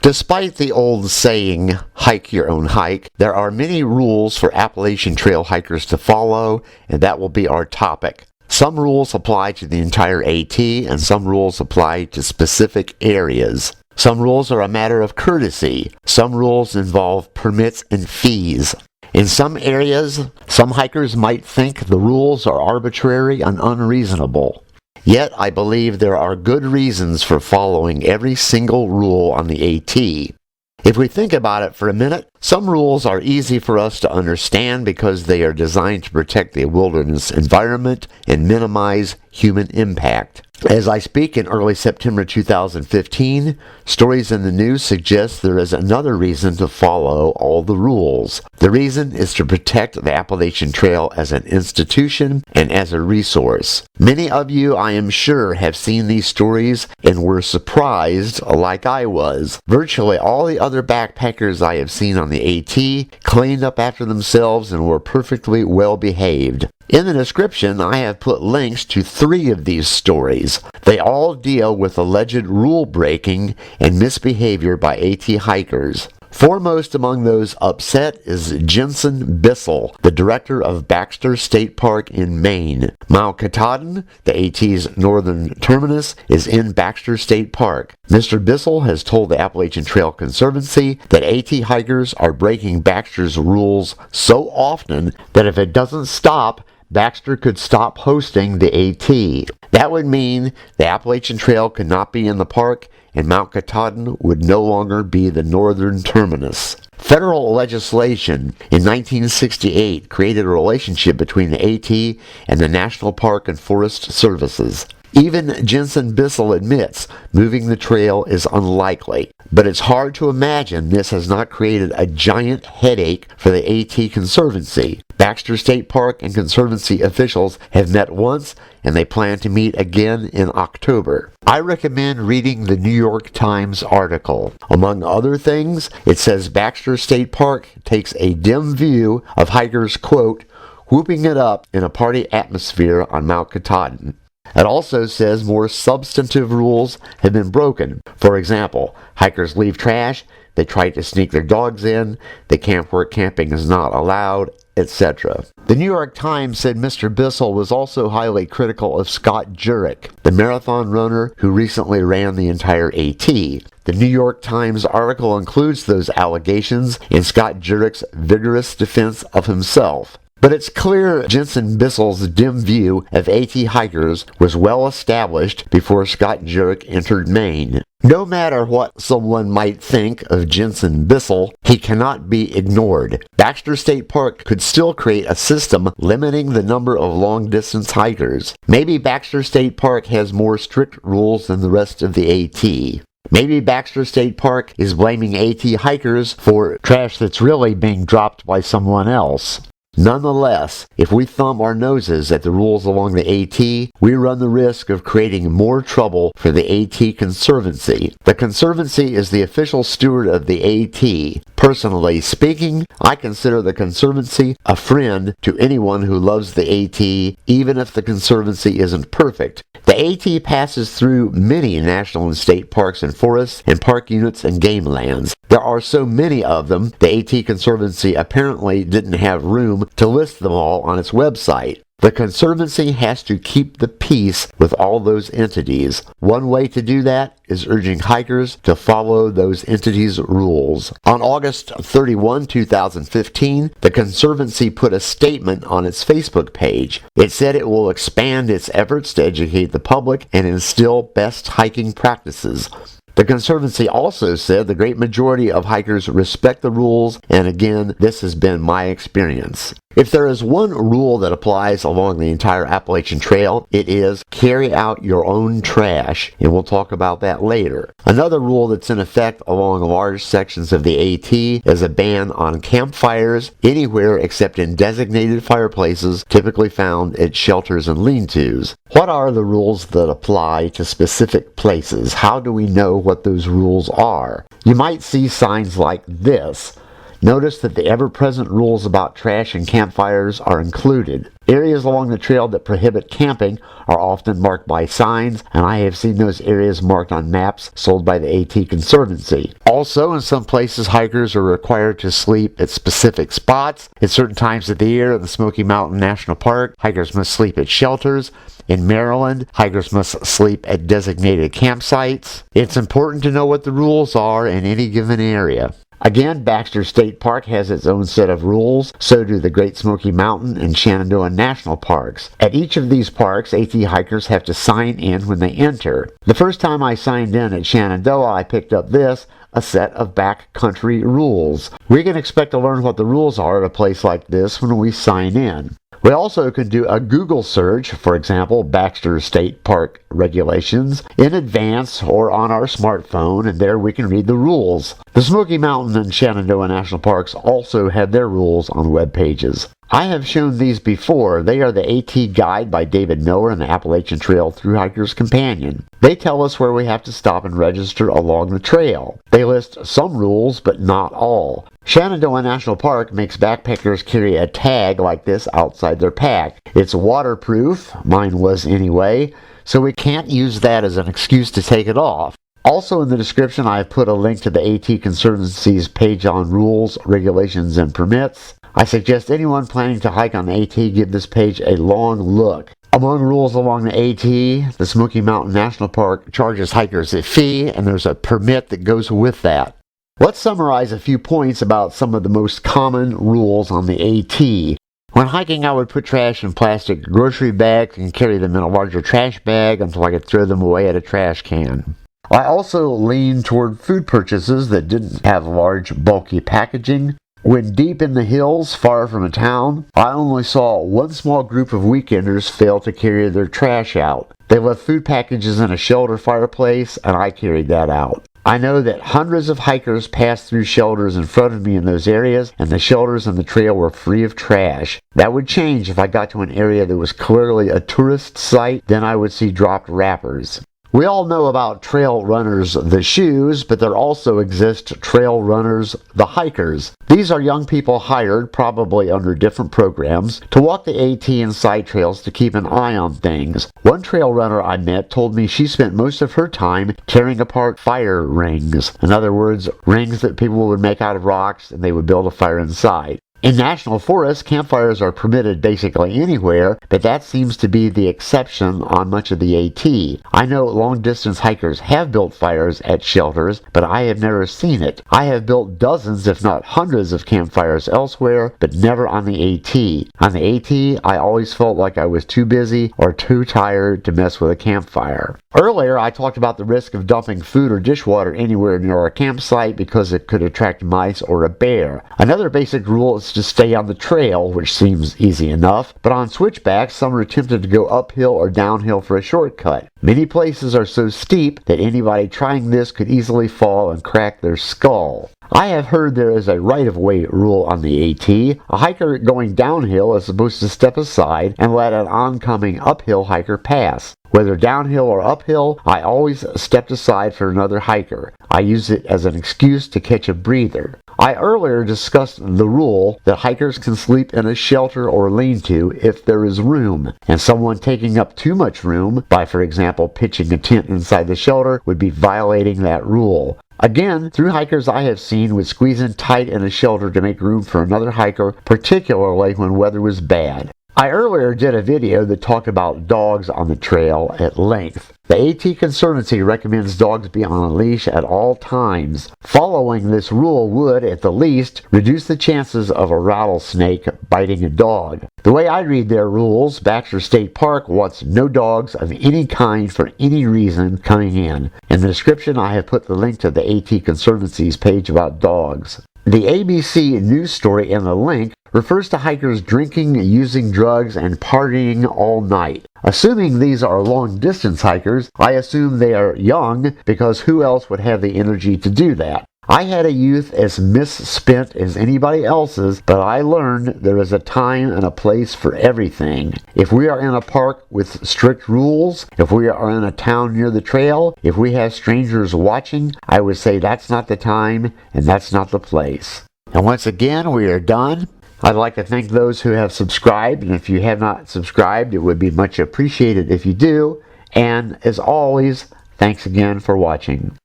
Despite the old saying, hike your own hike, there are many rules for Appalachian Trail hikers to follow, and that will be our topic. Some rules apply to the entire AT, and some rules apply to specific areas. Some rules are a matter of courtesy. Some rules involve permits and fees. In some areas, some hikers might think the rules are arbitrary and unreasonable. Yet, I believe there are good reasons for following every single rule on the AT. If we think about it for a minute, some rules are easy for us to understand because they are designed to protect the wilderness environment and minimize human impact. As I speak in early September 2015, stories in the news suggest there is another reason to follow all the rules. The reason is to protect the Appalachian Trail as an institution and as a resource. Many of you, I am sure, have seen these stories and were surprised like I was. Virtually all the other backpackers I have seen on the AT cleaned up after themselves and were perfectly well behaved. In the description, I have put links to 3 of these stories. They all deal with alleged rule breaking and misbehavior by AT hikers. Foremost among those upset is Jensen Bissell, the director of Baxter State Park in Maine. Mount Katahdin, the AT's northern terminus, is in Baxter State Park. Mr. Bissell has told the Appalachian Trail Conservancy that AT hikers are breaking Baxter's rules so often that if it doesn't stop, Baxter could stop hosting the AT. That would mean the Appalachian Trail could not be in the park and Mount Katahdin would no longer be the northern terminus. Federal legislation in 1968 created a relationship between the AT and the National Park and Forest Services. Even Jensen Bissell admits moving the trail is unlikely, but it's hard to imagine this has not created a giant headache for the AT Conservancy. Baxter State Park and Conservancy officials have met once, and they plan to meet again in October. I recommend reading the New York Times article. Among other things, it says Baxter State Park takes a dim view of hikers, quote, whooping it up in a party atmosphere on Mount Katahdin. It also says more substantive rules have been broken. For example, hikers leave trash, they try to sneak their dogs in, they camp where camping is not allowed, etc. The New York Times said Mr. Bissell was also highly critical of Scott Jurek, the marathon runner who recently ran the entire AT. The New York Times article includes those allegations in Scott Jurek's vigorous defense of himself. But it's clear Jensen Bissell's dim view of AT hikers was well established before Scott Jurek entered Maine. No matter what someone might think of Jensen Bissell, he cannot be ignored. Baxter State Park could still create a system limiting the number of long-distance hikers. Maybe Baxter State Park has more strict rules than the rest of the AT. Maybe Baxter State Park is blaming AT hikers for trash that's really being dropped by someone else. Nonetheless, if we thumb our noses at the rules along the AT, we run the risk of creating more trouble for the AT Conservancy. The Conservancy is the official steward of the AT. Personally speaking, I consider the Conservancy a friend to anyone who loves the AT, even if the Conservancy isn't perfect. The AT passes through many national and state parks and forests and park units and game lands. There are so many of them, the AT Conservancy apparently didn't have room to list them all on its website. The Conservancy has to keep the peace with all those entities. One way to do that is urging hikers to follow those entities' rules. On August 31, 2015, the Conservancy put a statement on its Facebook page. It said it will expand its efforts to educate the public and instill best hiking practices. The Conservancy also said the great majority of hikers respect the rules, and again, this has been my experience. If there is one rule that applies along the entire Appalachian Trail, it is carry out your own trash, and we'll talk about that later. Another rule that's in effect along large sections of the AT is a ban on campfires anywhere except in designated fireplaces typically found at shelters and lean-tos. What are the rules that apply to specific places? How do we know what those rules are? You might see signs like this. Notice that the ever-present rules about trash and campfires are included. Areas along the trail that prohibit camping are often marked by signs, and I have seen those areas marked on maps sold by the AT Conservancy. Also, in some places, hikers are required to sleep at specific spots. At certain times of the year in the Smoky Mountain National Park, hikers must sleep at shelters. In Maryland, hikers must sleep at designated campsites. It's important to know what the rules are in any given area. Again, Baxter State Park has its own set of rules, so do the Great Smoky Mountain and Shenandoah National Parks. At each of these parks, AT hikers have to sign in when they enter. The first time I signed in at Shenandoah, I picked up this, a set of backcountry rules. We can expect to learn what the rules are at a place like this when we sign in. We also can do a Google search, for example, Baxter State Park regulations, in advance or on our smartphone, and there we can read the rules. The Smoky Mountain and Shenandoah National Parks also have their rules on web pages. I have shown these before. They are the AT Guide by David Miller and the Appalachian Trail Thru Hiker's Companion. They tell us where we have to stop and register along the trail. They list some rules, but not all. Shenandoah National Park makes backpackers carry a tag like this outside their pack. It's waterproof, mine was anyway, so we can't use that as an excuse to take it off. Also in the description I have put a link to the AT Conservancy's page on rules, regulations, and permits. I suggest anyone planning to hike on the AT give this page a long look. Among rules along the AT, the Smoky Mountain National Park charges hikers a fee, and there's a permit that goes with that. Let's summarize a few points about some of the most common rules on the AT. When hiking, I would put trash in plastic grocery bags and carry them in a larger trash bag until I could throw them away at a trash can. I also leaned toward food purchases that didn't have large, bulky packaging. When deep in the hills, far from a town, I only saw one small group of weekenders fail to carry their trash out. They left food packages in a shelter fireplace, and I carried that out. I know that hundreds of hikers passed through shelters in front of me in those areas, and the shelters and the trail were free of trash. That would change if I got to an area that was clearly a tourist site. Then I would see dropped wrappers. We all know about trail runners, the shoes, but there also exist trail runners, the hikers. These are young people hired, probably under different programs, to walk the AT and side trails to keep an eye on things. One trail runner I met told me she spent most of her time tearing apart fire rings. In other words, rings that people would make out of rocks and they would build a fire inside. In national forests, campfires are permitted basically anywhere, but that seems to be the exception on much of the AT. I know long-distance hikers have built fires at shelters, but I have never seen it. I have built dozens, if not hundreds, of campfires elsewhere, but never on the AT. On the AT, I always felt like I was too busy or too tired to mess with a campfire. Earlier, I talked about the risk of dumping food or dishwater anywhere near a campsite because it could attract mice or a bear. Another basic rule is to stay on the trail, which seems easy enough, but on switchbacks, some are tempted to go uphill or downhill for a shortcut. Many places are so steep that anybody trying this could easily fall and crack their skull. I have heard there is a right-of-way rule on the AT. A hiker going downhill is supposed to step aside and let an oncoming uphill hiker pass. Whether downhill or uphill, I always stepped aside for another hiker. I use it as an excuse to catch a breather. I earlier discussed the rule that hikers can sleep in a shelter or lean-to if there is room, and someone taking up too much room by, for example, pitching a tent inside the shelter would be violating that rule. Again, through hikers I have seen would squeeze in tight in a shelter to make room for another hiker, particularly when weather was bad. I earlier did a video that talked about dogs on the trail at length. The AT Conservancy recommends dogs be on a leash at all times. Following this rule would, at the least, reduce the chances of a rattlesnake biting a dog. The way I read their rules, Baxter State Park wants no dogs of any kind for any reason coming in. In the description I have put the link to the AT Conservancy's page about dogs. The ABC news story in the link refers to hikers drinking, using drugs, and partying all night. Assuming these are long-distance hikers, I assume they are young because who else would have the energy to do that? I had a youth as misspent as anybody else's, but I learned there is a time and a place for everything. If we are in a park with strict rules, if we are in a town near the trail, if we have strangers watching, I would say that's not the time and that's not the place. And once again, we are done. I'd like to thank those who have subscribed, and if you have not subscribed, it would be much appreciated if you do. And as always, thanks again for watching.